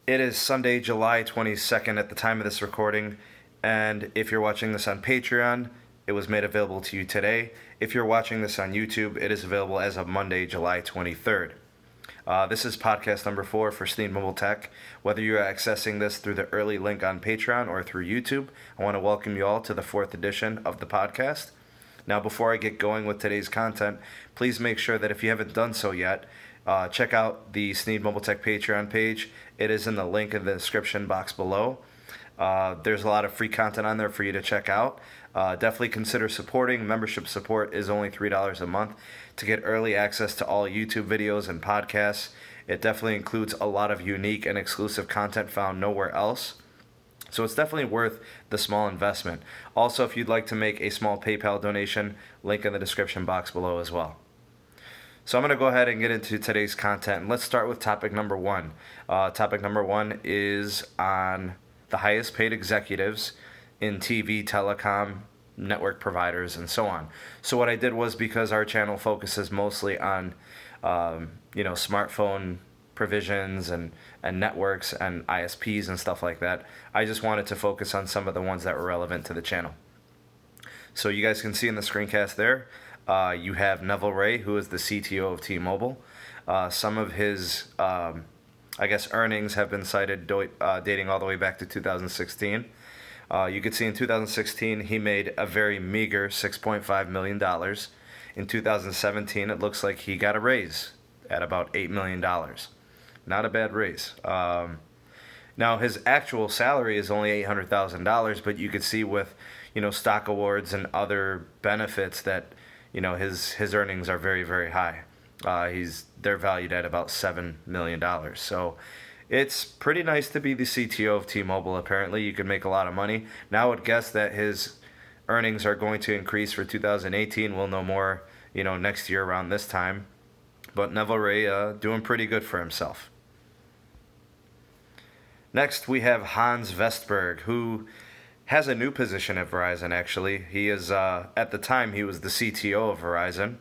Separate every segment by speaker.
Speaker 1: It is Sunday, July 22nd at the time of this recording, and if you're watching this on Patreon, it was made available to you today. If you're watching this on YouTube, it is available as of Monday, July 23rd. This is podcast number 4 for SMT Mobile Tech. Whether you're accessing this through the early link on Patreon or through YouTube, I want to welcome you all to the 4th edition of the podcast. Now, before I get going with today's content, please make sure that if you haven't done so yet, check out the SMT Mobile Tech Patreon page. It is in the link in the description box below. There's a lot of free content on there for you to check out. Definitely consider supporting. Membership support is only $3 a month to get early access to all YouTube videos and podcasts. It definitely includes a lot of unique and exclusive content found nowhere else. So it's definitely worth the small investment. Also, if you'd like to make a small PayPal donation, link in the description box below as well. So I'm going to go ahead and get into today's content. Let's start with topic number 1. Topic number 1 is on the highest paid executives in TV, telecom, network providers, and so on. So what I did was, because our channel focuses mostly on smartphone provisions and networks and ISPs and stuff like that, I just wanted to focus on some of the ones that were relevant to the channel. So you guys can see in the screencast there, you have Neville Ray, who is the CTO of T-Mobile. Some of his, earnings have been cited dating all the way back to 2016. You could see in 2016 he made a very meager $6.5 million. In 2017, it looks like he got a raise at about $8 million. Not a bad raise. Now, his actual salary is only $800,000, but you could see with, stock awards and other benefits that, his earnings are very, very high. They're valued at about $7 million. So it's pretty nice to be the CTO of T-Mobile. Apparently, you can make a lot of money. Now I would guess that his earnings are going to increase for 2018. We'll know more, next year around this time. But Neville Ray doing pretty good for himself. Next, we have Hans Vestberg, who has a new position at Verizon, actually. He is, at the time, he was the CTO of Verizon.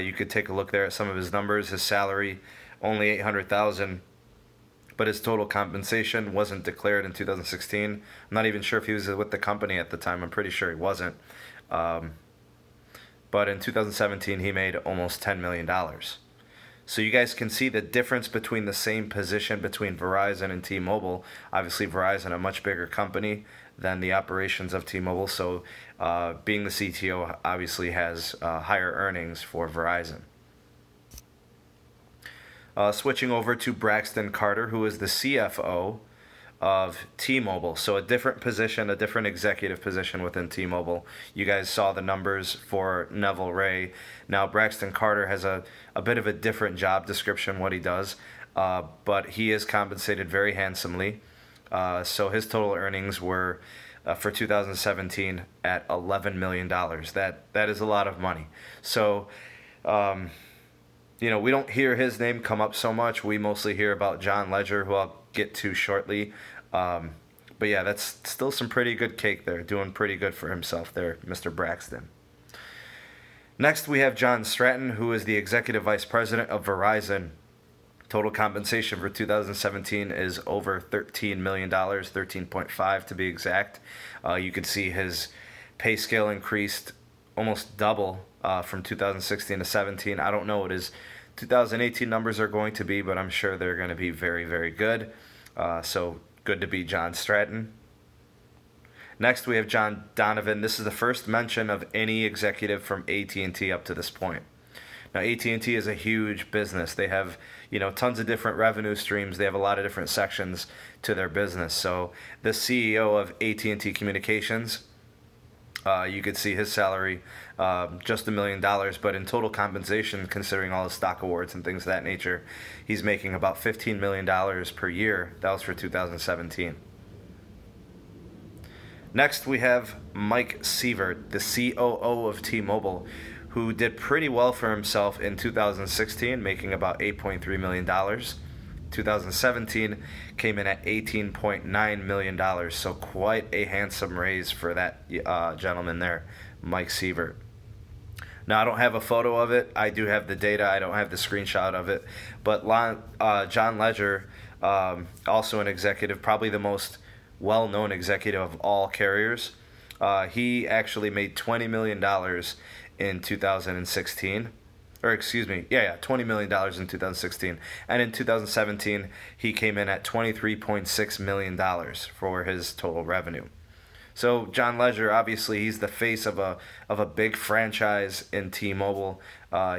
Speaker 1: You could take a look there at some of his numbers. His salary, only $800,000, but his total compensation wasn't declared in 2016. I'm not even sure if he was with the company at the time. I'm pretty sure he wasn't. But in 2017, he made almost $10 million. So you guys can see the difference between the same position between Verizon and T-Mobile. Obviously, Verizon, a much bigger company than the operations of T-Mobile, so being the CTO obviously has higher earnings for Verizon. Switching over to Braxton Carter, who is the CFO of T-Mobile. So a different position, a different executive position within T-Mobile. You guys saw the numbers for Neville Ray. Now Braxton Carter has a bit of a different job description, what he does, but he is compensated very handsomely. So his total earnings were, for 2017, at $11 million. That is a lot of money. So, we don't hear his name come up so much. We mostly hear about John Legere, who I'll get to shortly. But yeah, that's still some pretty good cake there. Doing pretty good for himself there, Mr. Braxton. Next, we have John Stratton, who is the Executive Vice President of Verizon. Total compensation for 2017 is over $13 million, 13.5 to be exact. You can see his pay scale increased almost double from 2016 to 17. I don't know what his 2018 numbers are going to be, but I'm sure they're going to be very, very good. So good to be John Stratton. Next, we have John Donovan. This is the first mention of any executive from AT&T up to this point. Now, AT&T is a huge business. They have, tons of different revenue streams. They have a lot of different sections to their business. So the CEO of AT&T Communications, you could see his salary, just $1 million, but in total compensation, considering all his stock awards and things of that nature, he's making about $15 million per year. That was for 2017. Next, we have Mike Sievert, the COO of T-Mobile, who did pretty well for himself in 2016, making about $8.3 million. 2017 came in at $18.9 million, so quite a handsome raise for that gentleman there, Mike Sievert. Now, I don't have a photo of it. I do have the data. I don't have the screenshot of it. But John Legere also an executive, probably the most well-known executive of all carriers. He actually made $20 million in 2016. Or excuse me, $20 million in 2016. And in 2017, he came in at $23.6 million for his total revenue. So John Legere, obviously, he's the face of a big franchise in T-Mobile.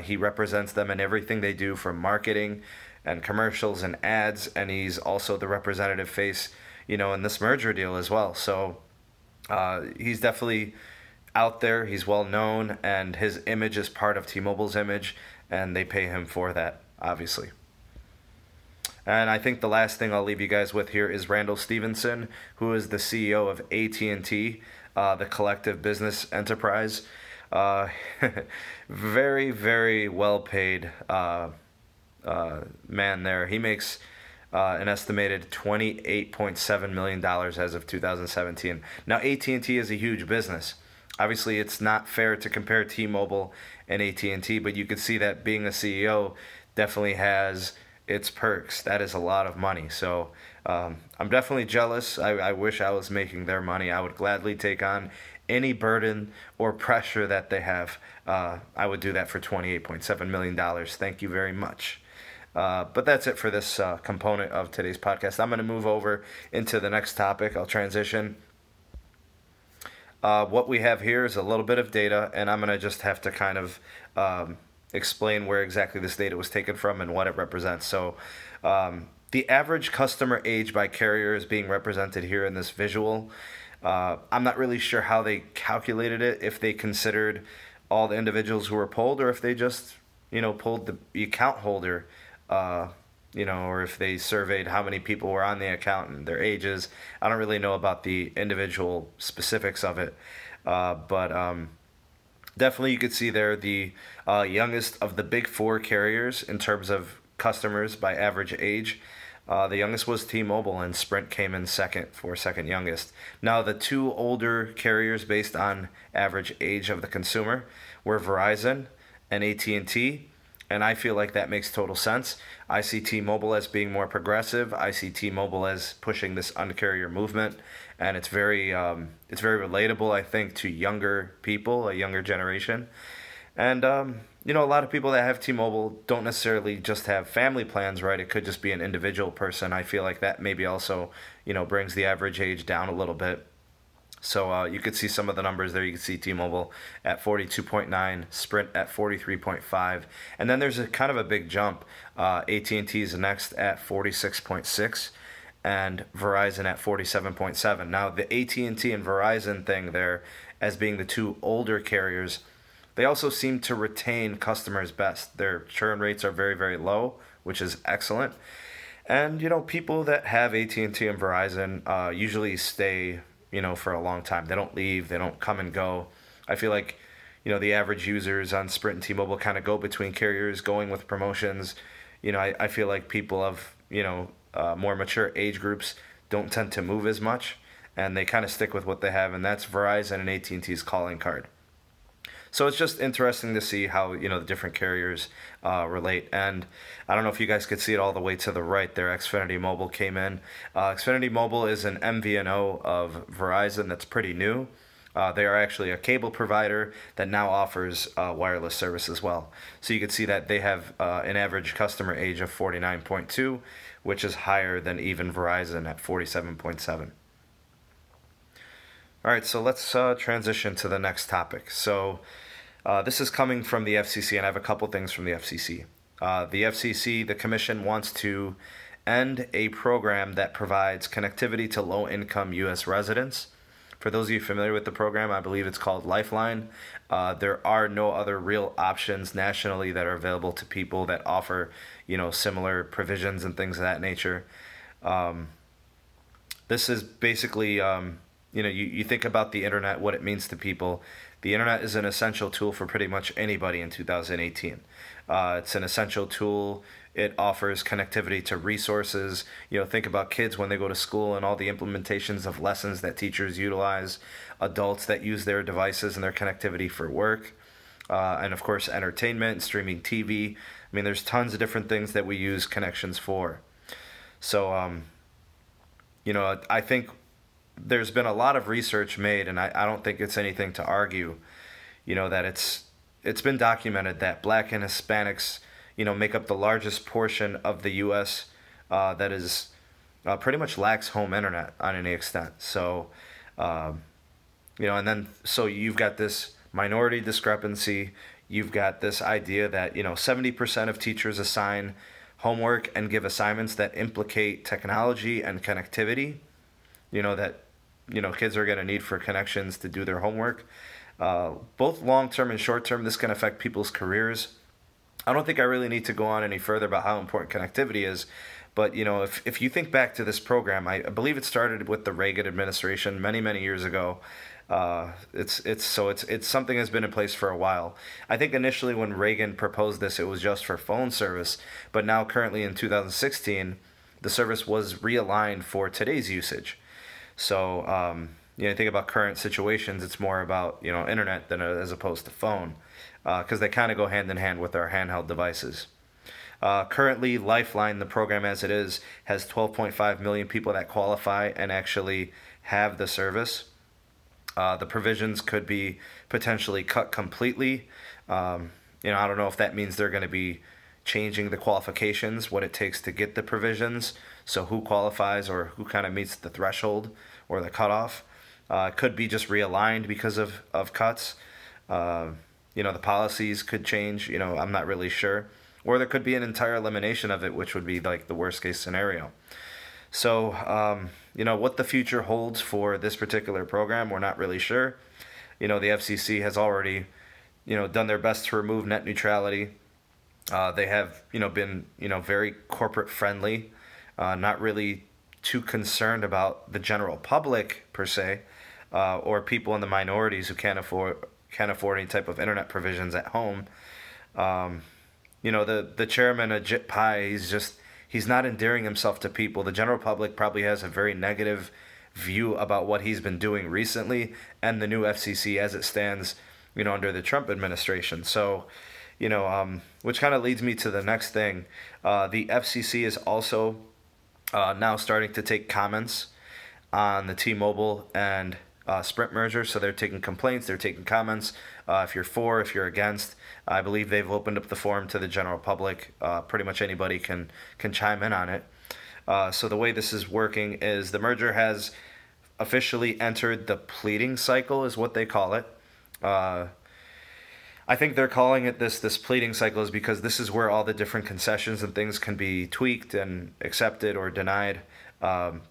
Speaker 1: He represents them in everything they do, from marketing and commercials and ads, and he's also the representative face, in this merger deal as well. So he's definitely out there, he's well known, and his image is part of T-Mobile's image, and they pay him for that, obviously. And I think the last thing I'll leave you guys with here is Randall Stevenson, who is the CEO of AT&T, the collective business enterprise. Very, very well paid man there. He makes an estimated $28.7 million as of 2017. Now, AT&T is a huge business. Obviously, it's not fair to compare T-Mobile and AT&T, but you can see that being a CEO definitely has its perks. That is a lot of money. So I'm definitely jealous. I wish I was making their money. I would gladly take on any burden or pressure that they have. I would do that for $28.7 million. Thank you very much. But that's it for this component of today's podcast. I'm going to move over into the next topic. I'll transition. What we have here is a little bit of data, and I'm going to just have to kind of explain where exactly this data was taken from and what it represents. So the average customer age by carrier is being represented here in this visual. I'm not really sure how they calculated it, if they considered all the individuals who were polled, or if they just, pulled the account holder, or if they surveyed how many people were on the account and their ages. I don't really know about the individual specifics of it, but definitely you could see there the youngest of the big four carriers in terms of customers by average age. The youngest was T-Mobile, and Sprint came in second for second youngest. Now, the two older carriers based on average age of the consumer were Verizon and AT&T, and I feel like that makes total sense. I see T-Mobile as being more progressive. I see T-Mobile as pushing this Un-carrier movement, and it's very relatable, I think, to younger people, a younger generation. And a lot of people that have T-Mobile don't necessarily just have family plans, right? It could just be an individual person. I feel like that maybe also, brings the average age down a little bit. So you could see some of the numbers there. You can see T-Mobile at 42.9, Sprint at 43.5, and then there's a kind of a big jump. AT&T is next at 46.6, and Verizon at 47.7. Now, the AT&T and Verizon thing there, as being the two older carriers, they also seem to retain customers best. Their churn rates are very, very low, which is excellent. And, people that have AT&T and Verizon usually stay, for a long time. They don't leave. They don't come and go. I feel like, the average users on Sprint and T-Mobile kind of go between carriers, going with promotions. I feel like people of, more mature age groups don't tend to move as much, and they kind of stick with what they have, and that's Verizon and AT&T's calling card. So it's just interesting to see how, the different carriers relate. And I don't know if you guys could see it all the way to the right there. Xfinity Mobile came in. Xfinity Mobile is an MVNO of Verizon that's pretty new. They are actually a cable provider that now offers wireless service as well. So you can see that they have an average customer age of 49.2, which is higher than even Verizon at 47.7. All right, so let's transition to the next topic. So this is coming from the FCC, and I have a couple things from the FCC. The FCC, the commission, wants to end a program that provides connectivity to low-income U.S. residents. For those of you familiar with the program, I believe it's called Lifeline. There are no other real options nationally that are available to people that offer, similar provisions and things of that nature. This is basically... you think about the internet, what it means to people. The internet is an essential tool for pretty much anybody in 2018. It's an essential tool. It offers connectivity to resources. Think about kids when they go to school and all the implementations of lessons that teachers utilize, adults that use their devices and their connectivity for work, and of course entertainment, streaming TV. There's tons of different things that we use connections for. So, I think there's been a lot of research made, and I don't think it's anything to argue, that it's been documented that Black and Hispanics, make up the largest portion of the U.S. That is pretty much lacks home internet on any extent. So, and then so you've got this minority discrepancy. You've got this idea that 70% of teachers assign homework and give assignments that implicate technology and connectivity. That kids are going to need for connections to do their homework. Both long-term and short-term, this can affect people's careers. I don't think I really need to go on any further about how important connectivity is, but if you think back to this program, I believe it started with the Reagan administration many years ago. It's something that's been in place for a while. I think initially when Reagan proposed this, it was just for phone service, but now currently in 2016, the service was realigned for today's usage. So, you think about current situations, it's more about, internet than as opposed to phone, because they kind of go hand in hand with our handheld devices. Currently, Lifeline, the program as it is, has 12.5 million people that qualify and actually have the service. The provisions could be potentially cut completely. I don't know if that means they're going to be changing the qualifications, what it takes to get the provisions, so who qualifies or who kind of meets the threshold or the cutoff. It could be just realigned because of cuts. The policies could change, I'm not really sure. Or there could be an entire elimination of it, which would be like the worst case scenario. So, what the future holds for this particular program, we're not really sure. The FCC has already, done their best to remove net neutrality. They have, been, very corporate friendly, not really too concerned about the general public per se, or people in the minorities who can't afford any type of internet provisions at home. The chairman, Ajit Pai, he's not endearing himself to people. The general public probably has a very negative view about what he's been doing recently and the new FCC as it stands, under the Trump administration. So, which kind of leads me to the next thing. The FCC is also now starting to take comments on the T-Mobile and Sprint merger. So they're taking complaints, they're taking comments. If you're for, if you're against, I believe they've opened up the forum to the general public. Pretty much anybody can chime in on it. So the way this is working is the merger has officially entered the pleading cycle, is what they call it. I think they're calling it this pleading cycle is because this is where all the different concessions and things can be tweaked and accepted or denied.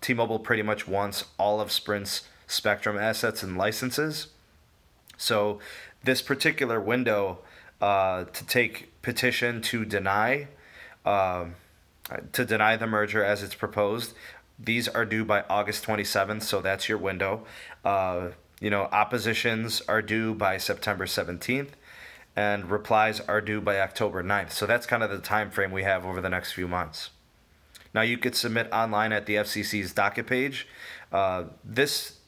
Speaker 1: T-Mobile pretty much wants all of Sprint's spectrum assets and licenses. So this particular window to take petition to deny the merger as it's proposed, these are due by August 27th, so that's your window. Oppositions are due by September 17th, and replies are due by October 9th. So that's kind of the time frame we have over the next few months. Now, you could submit online at the FCC's docket page. This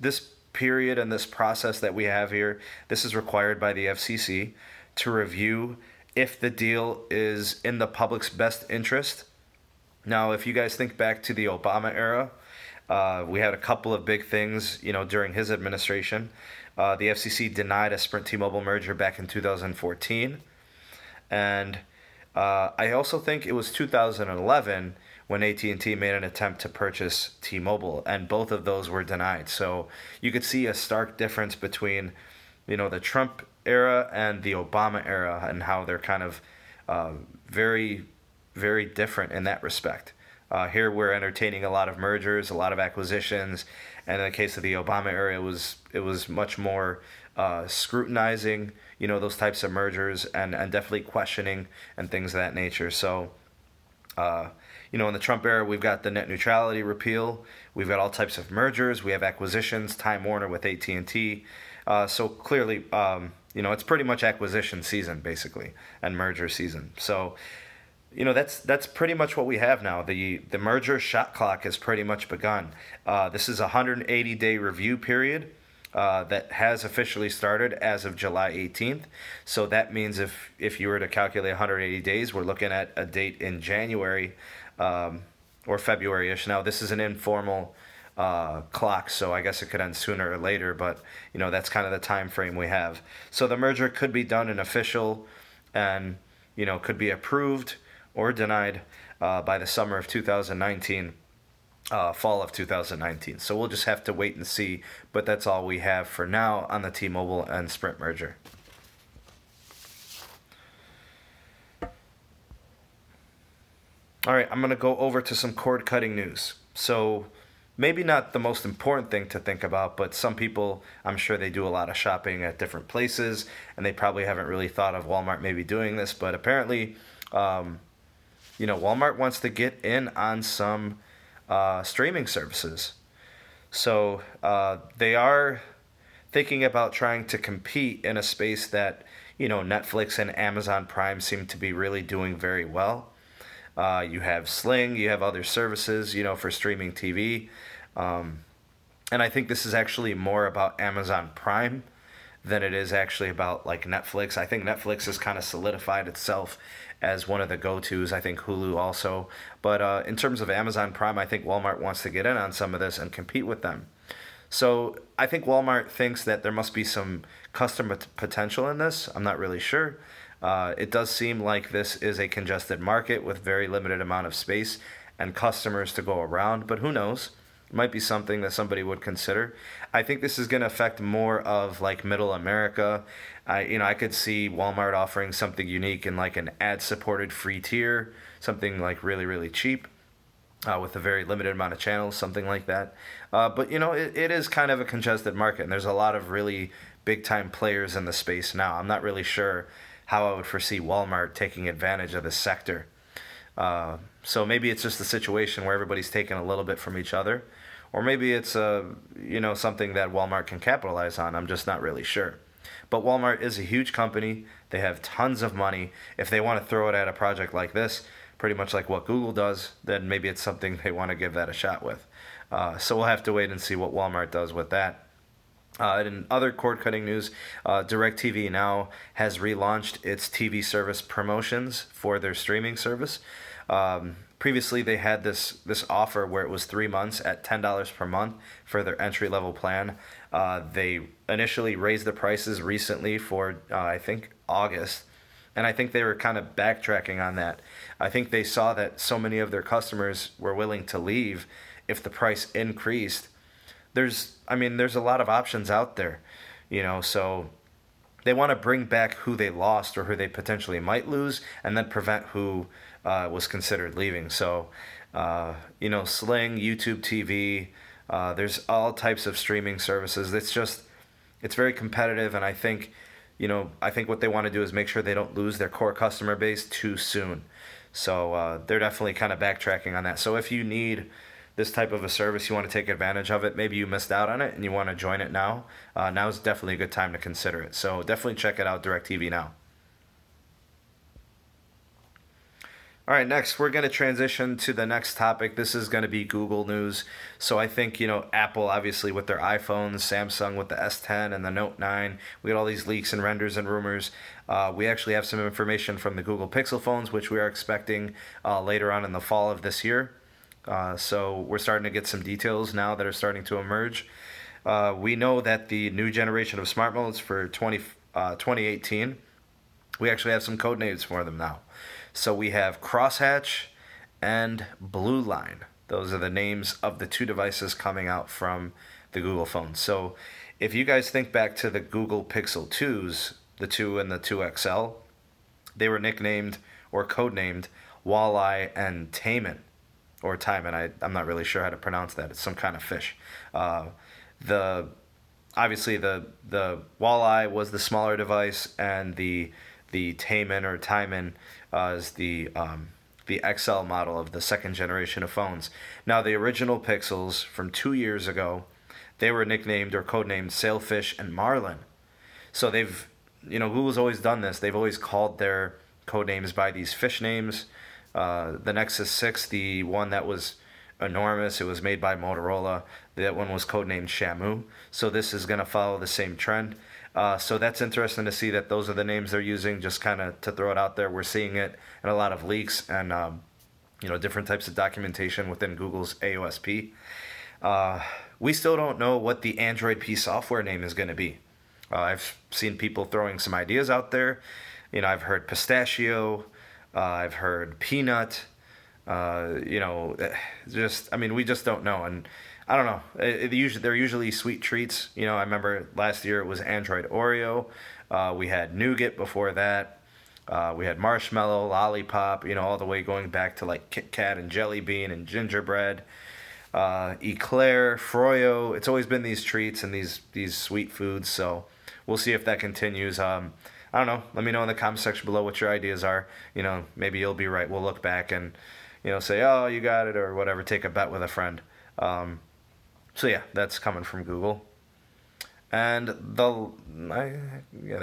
Speaker 1: period and this process that we have here, this is required by the FCC to review if the deal is in the public's best interest. Now, if you guys think back to the Obama era, we had a couple of big things, during his administration. The FCC denied a Sprint T-Mobile merger back in 2014. And I also think it was 2011 when AT&T made an attempt to purchase T-Mobile, and both of those were denied. So you could see a stark difference between, the Trump era and the Obama era, and how they're kind of very, very different in that respect. Here we're entertaining a lot of mergers, a lot of acquisitions, and in the case of the Obama era, it was much more scrutinizing, those types of mergers, and definitely questioning and things of that nature. So, in the Trump era, we've got the net neutrality repeal, we've got all types of mergers, we have acquisitions, Time Warner with AT&T. So clearly, it's pretty much acquisition season basically, and merger season. So, that's pretty much what we have now. The merger shot clock has pretty much begun. This is a 180-day review period that has officially started as of July 18th. So that means if you were to calculate 180 days, we're looking at a date in January, or February-ish. Now, this is an informal clock, so I guess it could end sooner or later, but that's kind of the time frame we have. So the merger could be done and official, and could be approved or denied by the summer of 2019, fall of 2019. So we'll just have to wait and see, but that's all we have for now on the T-Mobile and Sprint merger. All right, I'm going to go over to some cord-cutting news. So maybe not the most important thing to think about, but some people, I'm sure they do a lot of shopping at different places, and they probably haven't really thought of Walmart maybe doing this, but apparently, Walmart wants to get in on some streaming services. So they are thinking about trying to compete in a space that, Netflix and Amazon Prime seem to be really doing very well. You have Sling, you have other services, for streaming TV. And I think this is actually more about Amazon Prime than it is actually about like Netflix. I think Netflix has kind of solidified itself as one of the go-tos. I think Hulu also. But in terms of Amazon Prime, I think Walmart wants to get in on some of this and compete with them. So I think Walmart thinks that there must be some customer potential in this. I'm not really sure. It does seem like this is a congested market with very limited amount of space and customers to go around, but who knows? It might be something that somebody would consider. I think this is going to affect more of like middle America. I could see Walmart offering something unique in like an ad-supported free tier, something like really, really cheap. With a very limited amount of channels, something like that. But, it is kind of a congested market, and there's a lot of really big-time players in the space now. I'm not really sure how I would foresee Walmart taking advantage of this sector. So maybe it's just a situation where everybody's taking a little bit from each other, or maybe it's something that Walmart can capitalize on. I'm just not really sure. But Walmart is a huge company. They have tons of money. If they want to throw it at a project like this, pretty much like what Google does, then maybe it's something they want to give that a shot with. So we'll have to wait and see what Walmart does with that. In other cord-cutting news, DirecTV now has relaunched its TV service promotions for their streaming service. Previously, they had this offer where it was 3 months at $10 per month for their entry-level plan. They initially raised the prices recently for, I think, August. And I think they were kind of backtracking on that. I think they saw that so many of their customers were willing to leave if the price increased. There's a lot of options out there, so they want to bring back who they lost or who they potentially might lose and then prevent who was considered leaving. So, Sling, YouTube TV, there's all types of streaming services. It's very competitive, and I think what they want to do is make sure they don't lose their core customer base too soon. So they're definitely kind of backtracking on that. So if you need this type of a service, you want to take advantage of it, maybe you missed out on it and you want to join it now, now is definitely a good time to consider it. So definitely check it out, DirecTV Now. All right, next we're going to transition to the next topic. This is going to be Google news. So I think, Apple obviously with their iPhones, Samsung with the S10 and the Note 9, we got all these leaks and renders and rumors. We actually have some information from the Google Pixel phones, which we are expecting later on in the fall of this year. So we're starting to get some details now that are starting to emerge. We know that the new generation of smartphones for 2018, we actually have some code names for them now. So we have Crosshatch and Blue Line. Those are the names of the two devices coming out from the Google phone. So if you guys think back to the Google Pixel 2s, the 2 and the 2 XL, they were nicknamed or codenamed Walleye and Taiman. Or Taiman, I'm not really sure how to pronounce that. It's some kind of fish. Obviously the Walleye was the smaller device, and the Taiman or Taiman is the XL model of the second generation of phones. Now the original Pixels from 2 years ago, they were nicknamed or codenamed Sailfish and Marlin. So they've, Google's always done this. They've always called their codenames by these fish names. The Nexus 6, the one that was enormous, it was made by Motorola. That one was codenamed Shamu. So this is going to follow the same trend. So that's interesting to see that those are the names they're using, just kind of to throw it out there. We're seeing it in a lot of leaks, and different types of documentation within Google's AOSP. We still don't know what the Android P software name is going to be. I've seen people throwing some ideas out there. I've heard pistachio, I've heard peanut, we just don't know. And I don't know. They're usually sweet treats. I remember last year it was Android Oreo. We had nougat before that. We had marshmallow, lollipop, all the way going back to like Kit Kat and Jelly Bean and gingerbread, eclair, froyo. It's always been these treats and these sweet foods. So we'll see if that continues. I don't know. Let me know in the comment section below what your ideas are. Maybe you'll be right. We'll look back and, say, oh, you got it or whatever. Take a bet with a friend. So yeah, that's coming from Google. And there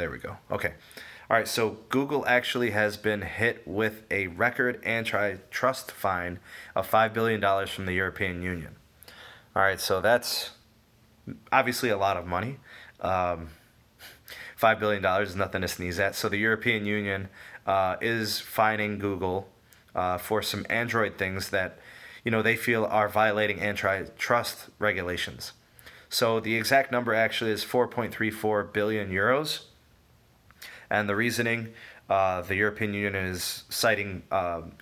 Speaker 1: we go. Okay. All right. So Google actually has been hit with a record antitrust fine of $5 billion from the European Union. All right. So that's obviously a lot of money. $5 billion is nothing to sneeze at. So the European Union is fining Google for some Android things that, they feel are violating antitrust regulations. So the exact number actually is 4.34 billion euros. And the reasoning, the European Union is citing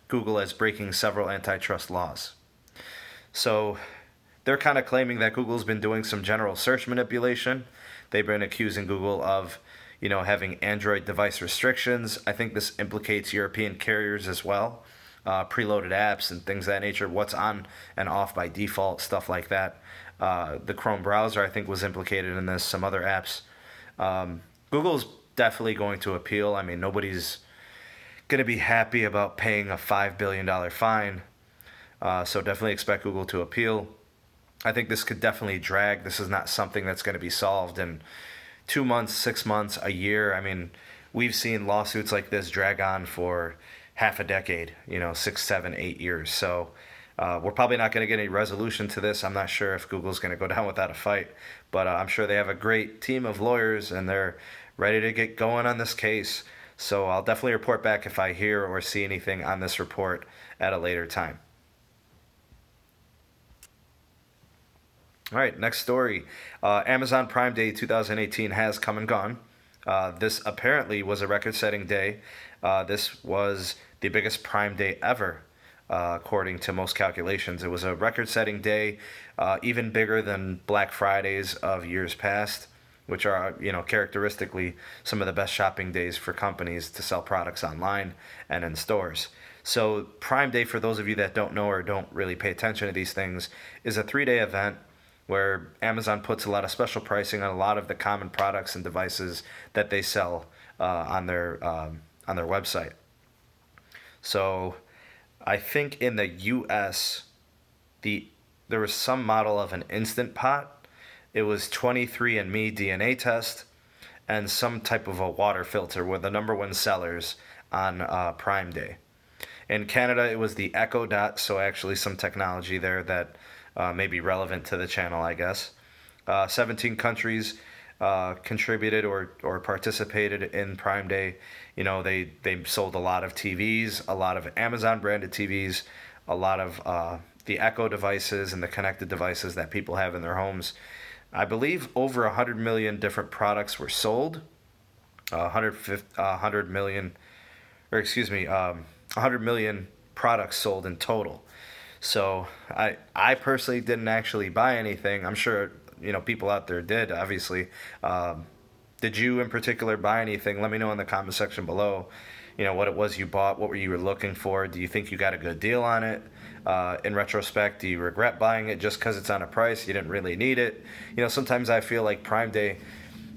Speaker 1: Google as breaking several antitrust laws. So they're kind of claiming that Google's been doing some general search manipulation. They've been accusing Google of, having Android device restrictions. I think this implicates European carriers as well. Preloaded apps and things of that nature, what's on and off by default, stuff like that. The Chrome browser, I think, was implicated in this, some other apps. Google's definitely going to appeal. I mean, nobody's going to be happy about paying a $5 billion fine. So definitely expect Google to appeal. I think this could definitely drag. This is not something that's going to be solved in 2 months, 6 months, a year. I mean, we've seen lawsuits like this drag on for half a decade, 6, 7, 8 years. So we're probably not going to get any resolution to this. I'm not sure if Google's going to go down without a fight, but I'm sure they have a great team of lawyers and they're ready to get going on this case. So I'll definitely report back if I hear or see anything on this report at a later time. All right, next story. Amazon Prime Day 2018 has come and gone. This apparently was a record-setting day. This was the biggest Prime Day ever, according to most calculations. It was a record-setting day, even bigger than Black Fridays of years past, which are, characteristically some of the best shopping days for companies to sell products online and in stores. So Prime Day, for those of you that don't know or don't really pay attention to these things, is a 3-day event where Amazon puts a lot of special pricing on a lot of the common products and devices that they sell on their website. So I think in the U.S., there was some model of an Instant Pot. It was 23andMe DNA test and some type of a water filter were the number one sellers on Prime Day. In Canada, it was the Echo Dot, so actually some technology there that may be relevant to the channel, I guess. 17 countries contributed or participated in Prime Day. They sold a lot of TVs, a lot of Amazon branded TVs, a lot of the Echo devices and the connected devices that people have in their homes. I believe over 100 million different products were sold. 100 million products sold in total. So I personally didn't actually buy anything. I'm sure people out there did, obviously. Did you in particular buy anything? Let me know in the comment section below, what it was you bought, what you were looking for. Do you think you got a good deal on it? In retrospect, do you regret buying it just because it's on a price? You didn't really need it. Sometimes I feel like Prime Day,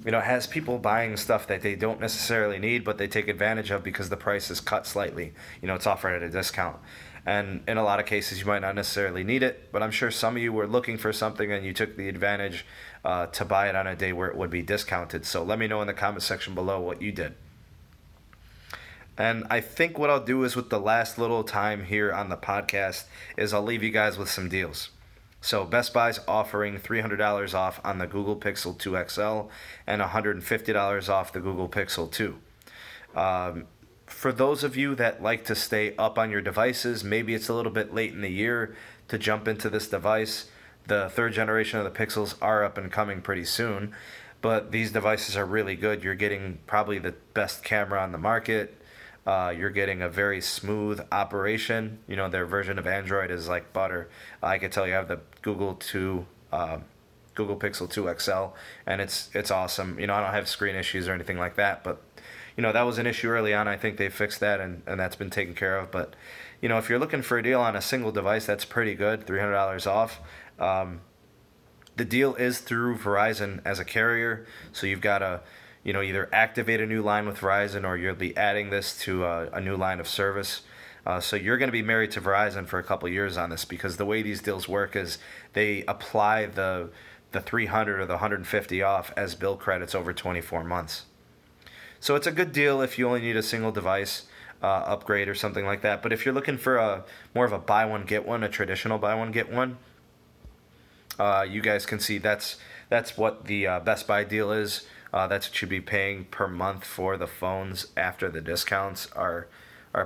Speaker 1: has people buying stuff that they don't necessarily need, but they take advantage of because the price is cut slightly. It's offered at a discount. And in a lot of cases, you might not necessarily need it, but I'm sure some of you were looking for something and you took the advantage to buy it on a day where it would be discounted. So let me know in the comment section below what you did. And I think what I'll do is with the last little time here on the podcast is I'll leave you guys with some deals. So Best Buy's offering $300 off on the Google Pixel 2 XL and $150 off the Google Pixel 2. for those of you that like to stay up on your devices, maybe it's a little bit late in the year to jump into this device. The third generation of the Pixels are up and coming pretty soon, but these devices are really good. You're getting probably the best camera on the market. You're getting a very smooth operation. You know, their version of Android is like butter. I can tell you I have the Google Pixel 2 XL, and it's awesome. You know, I don't have screen issues or anything like that, but you know, that was an issue early on. I think they fixed that, and that's been taken care of. But you know, if you're looking for a deal on a single device, that's pretty good, $300 off. The deal is through Verizon as a carrier, so you've got to, you know, either activate a new line with Verizon or you'll be adding this to a new line of service. So you're going to be married to Verizon for a couple years on this, because the way these deals work is they apply the 300 or the 150 off as bill credits over 24 months. So it's a good deal if you only need a single device upgrade or something like that. But if you're looking for more of a buy one get one, a traditional buy one get one, you guys can see that's what the Best Buy deal is. That's what you'd be paying per month for the phones after the discounts are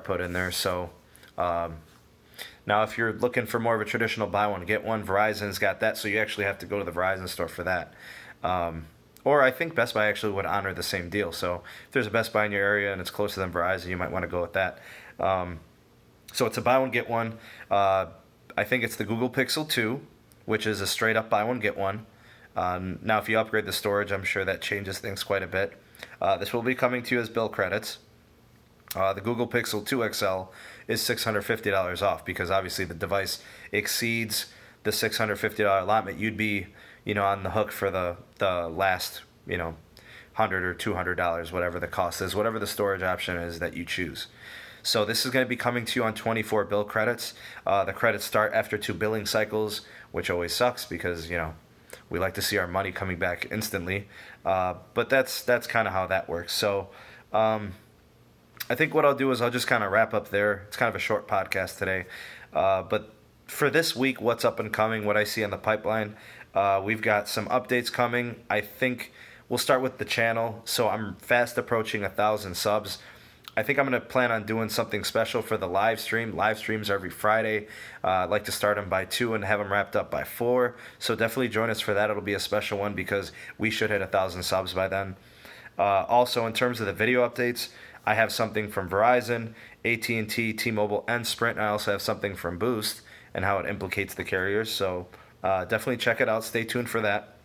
Speaker 1: put in there. So now if you're looking for more of a traditional buy one get one, Verizon's got that, so you actually have to go to the Verizon store for that. Or I think Best Buy actually would honor the same deal. So if there's a Best Buy in your area and it's closer than Verizon, you might want to go with that. So it's a buy one get one. I think it's the Google Pixel 2, which is a straight up buy one get one. Now, if you upgrade the storage, I'm sure that changes things quite a bit. This will be coming to you as bill credits. The Google Pixel 2 XL is $650 off, because obviously the device exceeds the $650 allotment. You'd be, you know, on the hook for the last, you know, $100 or $200, whatever the cost is, whatever the storage option is that you choose. So this is going to be coming to you on 24 bill credits. The credits start after 2 billing cycles, which always sucks because, you know, we like to see our money coming back instantly. But that's kind of how that works. So I think what I'll do is I'll just kind of wrap up there. It's kind of a short podcast today. But for this week, what's up and coming, what I see in the pipeline, we've got some updates coming. I think we'll start with the channel. So I'm fast approaching 1,000 subs. I think I'm going to plan on doing something special for the live stream. Live streams are every Friday. I'd like to start them by 2 and have them wrapped up by 4. So definitely join us for that. It'll be a special one because we should hit 1,000 subs by then. Also, in terms of the video updates, I have something from Verizon, AT&T, T-Mobile, and Sprint. I also have something from Boost and how it implicates the carriers. So definitely check it out. Stay tuned for that.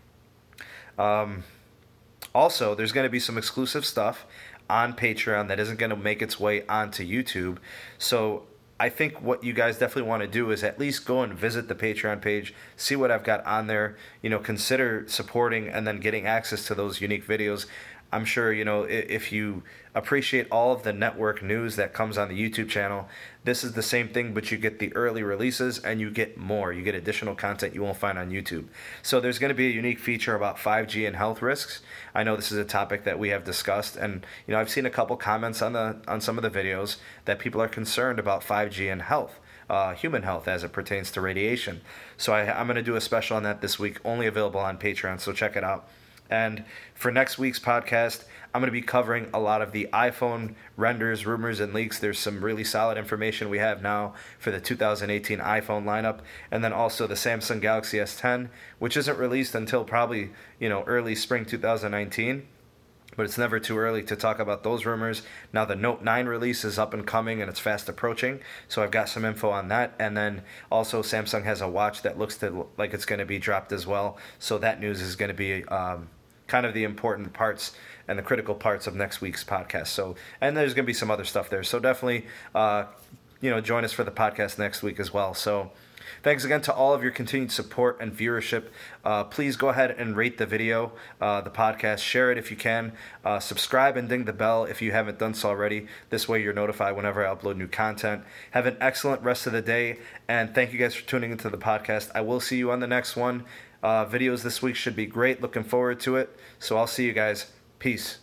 Speaker 1: Also, there's going to be some exclusive stuff on Patreon that isn't going to make its way onto YouTube. So I think what you guys definitely want to do is at least go and visit the Patreon page, see what I've got on there, you know, consider supporting and then getting access to those unique videos. I'm sure, you know, if you appreciate all of the network news that comes on the YouTube channel, this is the same thing, but you get the early releases and you get more. You get additional content you won't find on YouTube. So there's going to be a unique feature about 5G and health risks. I know this is a topic that we have discussed, and you know, I've seen a couple comments on some of the videos that people are concerned about 5G and health. Human health as it pertains to radiation. So I'm going to do a special on that this week, only available on Patreon, so check it out. And for next week's podcast, I'm going to be covering a lot of the iPhone renders, rumors, and leaks. There's some really solid information we have now for the 2018 iPhone lineup, and then also the Samsung Galaxy S10, which isn't released until probably, you know, early spring 2019. But it's never too early to talk about those rumors. Now the Note 9 release is up and coming, and it's fast approaching. So I've got some info on that. And then also Samsung has a watch that looks like it's going to be dropped as well. So that news is going to be kind of the important parts and the critical parts of next week's podcast. So, and there's going to be some other stuff there. So definitely, join us for the podcast next week as well. So thanks again to all of your continued support and viewership. Please go ahead and rate the video, the podcast. Share it if you can. Subscribe and ding the bell if you haven't done so already. This way you're notified whenever I upload new content. Have an excellent rest of the day, and thank you guys for tuning into the podcast. I will see you on the next one. Videos this week should be great. Looking forward to it. So I'll see you guys. Peace.